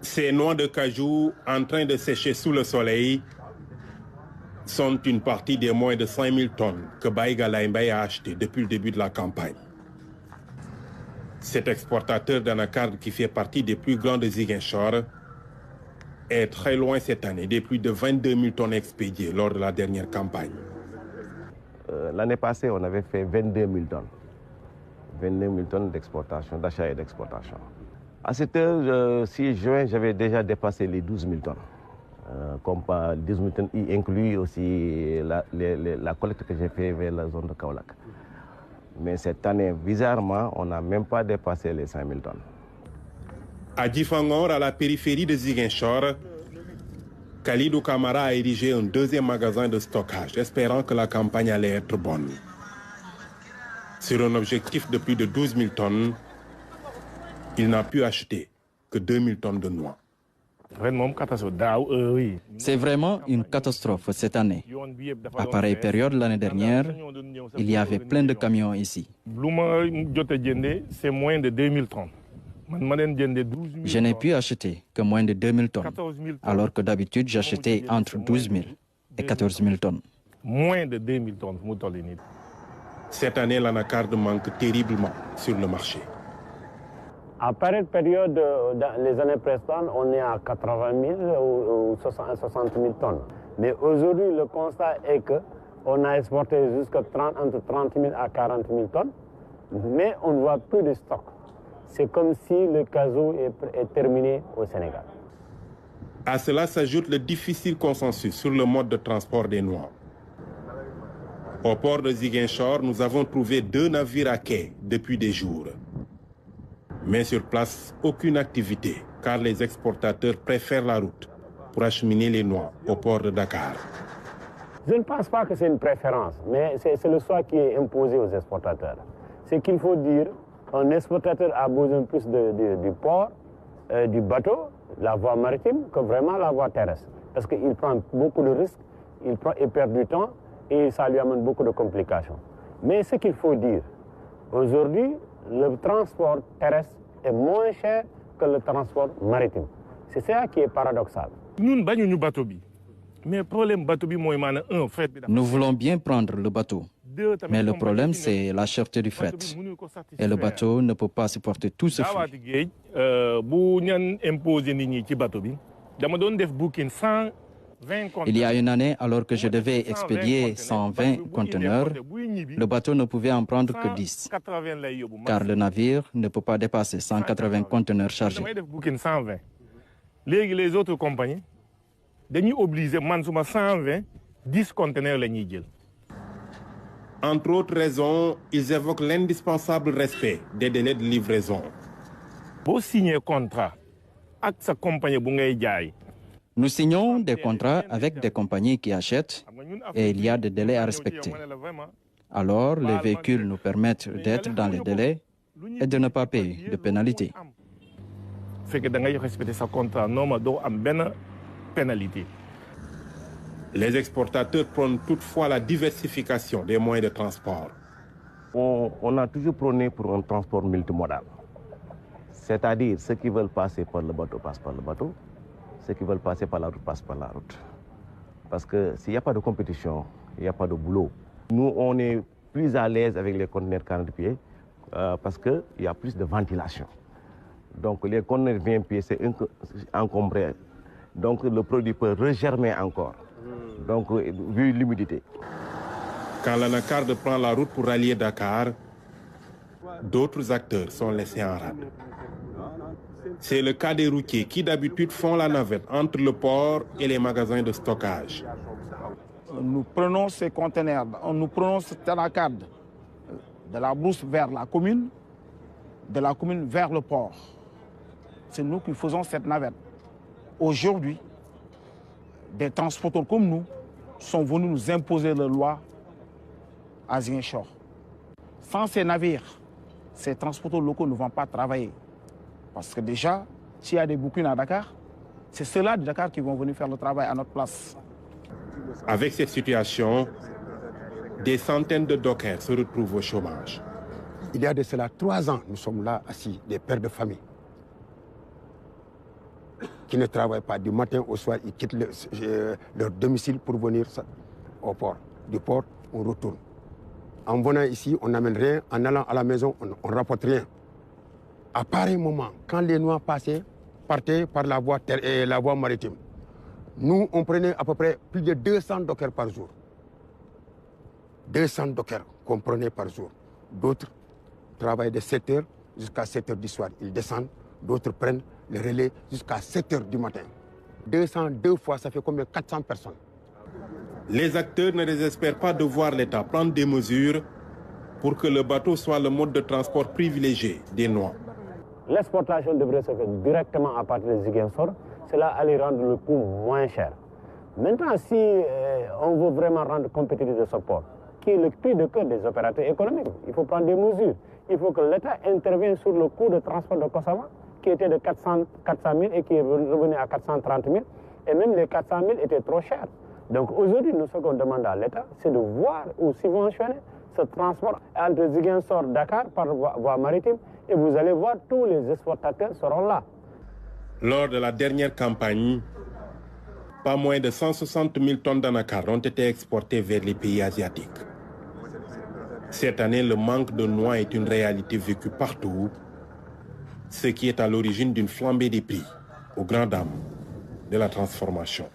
Ces noix de cajou en train de sécher sous le soleil sont une partie des moins de 5000 tonnes que Baïga Laïmbaye a achetées depuis le début de la campagne. Cet exportateur d'anacarde qui fait partie des plus grands de Ziguinchor est très loin cette année des plus de 22 000 tonnes expédiées lors de la dernière campagne. L'année passée, on avait fait 22 000 tonnes. 22 000 tonnes d'exportation, d'achat et d'exportation. À cette heure, 6 juin, j'avais déjà dépassé les 12 000 tonnes. Comme pas 12 000 tonnes, il inclut aussi la collecte que j'ai faite vers la zone de Kaolack. Mais cette année, bizarrement, on n'a même pas dépassé les 5 000 tonnes. À Djifangor, à la périphérie de Ziguinchor, Khalidou Kamara a érigé un deuxième magasin de stockage, espérant que la campagne allait être bonne. Sur un objectif de plus de 12 000 tonnes, il n'a pu acheter que 2 000 tonnes de noix. C'est vraiment une catastrophe cette année. À pareille période l'année dernière, il y avait plein de camions ici. C'est moins de 2000 tonnes. Je n'ai pu acheter que moins de 2000 tonnes, alors que d'habitude j'achetais entre 12 000 et 14 000 tonnes. Moins de 2000 tonnes. Cette année, l'anacarde manque terriblement sur le marché. À pareille période, dans les années précédentes, on est à 80 000 ou 60 000 tonnes. Mais aujourd'hui, le constat est qu'on a exporté jusqu'à entre 30 000 à 40 000 tonnes, mais on ne voit plus de stock. C'est comme si le casou est terminé au Sénégal. À cela s'ajoute le difficile consensus sur le mode de transport des noix. Au port de Ziguinchor, nous avons trouvé 2 navires à quai depuis des jours. Mais sur place, aucune activité, car les exportateurs préfèrent la route pour acheminer les noix au port de Dakar. Je ne pense pas que c'est une préférence, mais c'est le choix qui est imposé aux exportateurs. C'est qu'il faut dire, un exportateur a besoin plus du port, du bateau, la voie maritime, que vraiment la voie terrestre. Parce qu'il prend beaucoup de risques, il perd du temps et ça lui amène beaucoup de complications. Mais ce qu'il faut dire, aujourd'hui, le transport terrestre est moins cher que le transport maritime. C'est ça qui est paradoxal. Nous voulons bien prendre le bateau, mais le problème c'est la cherté du fret. Et le bateau ne peut pas supporter tout ce flux. Il y a une année, alors que je devais expédier 120 conteneurs, le bateau ne pouvait en prendre que 10, car le navire ne peut pas dépasser 180 conteneurs chargés. Les autres compagnies, ils sont obligés de 120, 10 conteneurs. Entre autres raisons, ils évoquent l'indispensable respect des délais de livraison. Pour signer un contrat avec sa compagnie, nous signons des contrats avec des compagnies qui achètent et il y a des délais à respecter. Alors, les véhicules nous permettent d'être dans les délais et de ne pas payer de pénalité. Les exportateurs prônent toutefois la diversification des moyens de transport. On a toujours prôné pour un transport multimodal. C'est-à-dire, ceux qui veulent passer par le bateau passent par le bateau. Ceux qui veulent passer par la route passent par la route. Parce que s'il n'y a pas de compétition, il n'y a pas de boulot. Nous, on est plus à l'aise avec les conteneurs 40 pieds parce qu'il y a plus de ventilation. Donc les conteneurs 20 pieds, c'est encombré. Donc le produit peut regermer encore, donc vu l'humidité. Quand l'anacarde prend la route pour rallier Dakar, d'autres acteurs sont laissés en rade. C'est le cas des routiers qui d'habitude font la navette entre le port et les magasins de stockage. Nous prenons ces conteneurs, nous prenons cette anacarde de la brousse vers la commune, de la commune vers le port. C'est nous qui faisons cette navette. Aujourd'hui, des transporteurs comme nous sont venus nous imposer la loi à Ziguinchor. Sans ces navires, ces transporteurs locaux ne vont pas travailler. Parce que déjà, s'il y a des bouquins à Dakar, c'est ceux-là de Dakar qui vont venir faire le travail à notre place. Avec cette situation, des centaines de dockers se retrouvent au chômage. Il y a de cela 3 ans, nous sommes là assis, des pères de famille. qui ne travaillent pas du matin au soir, ils quittent leur domicile pour venir au port. Du port, on retourne. En venant ici, on n'amène rien. En allant à la maison, on ne rapporte rien. À pareil moment, quand les Noirs partaient par la voie maritime, nous, on prenait à peu près plus de 200 dockers par jour. 200 dockers qu'on prenait par jour. D'autres travaillent de 7 h jusqu'à 7 h du soir. Ils descendent. D'autres prennent le relais jusqu'à 7 h du matin. 202 fois, ça fait combien? 400 personnes. Les acteurs ne désespèrent pas de voir l'État prendre des mesures pour que le bateau soit le mode de transport privilégié des Noirs. L'exportation devrait se faire directement à partir de Ziguinchor. Cela allait rendre le coût moins cher. Maintenant, si on veut vraiment rendre compétitif ce port, qui est le cri de cœur des opérateurs économiques, il faut prendre des mesures. Il faut que l'État intervienne sur le coût de transport de Kosama, qui était de 400 000 et qui est revenu à 430 000. Et même les 400 000 étaient trop chers. Donc aujourd'hui, nous, ce qu'on demande à l'État, c'est de voir ou subventionner ce transport entre Ziguinchor, Dakar par voie maritime. Et vous allez voir, tous les exportateurs seront là. Lors de la dernière campagne, pas moins de 160 000 tonnes d'anacarde ont été exportées vers les pays asiatiques. Cette année, le manque de noix est une réalité vécue partout, ce qui est à l'origine d'une flambée des prix, aux grandes dames de la transformation.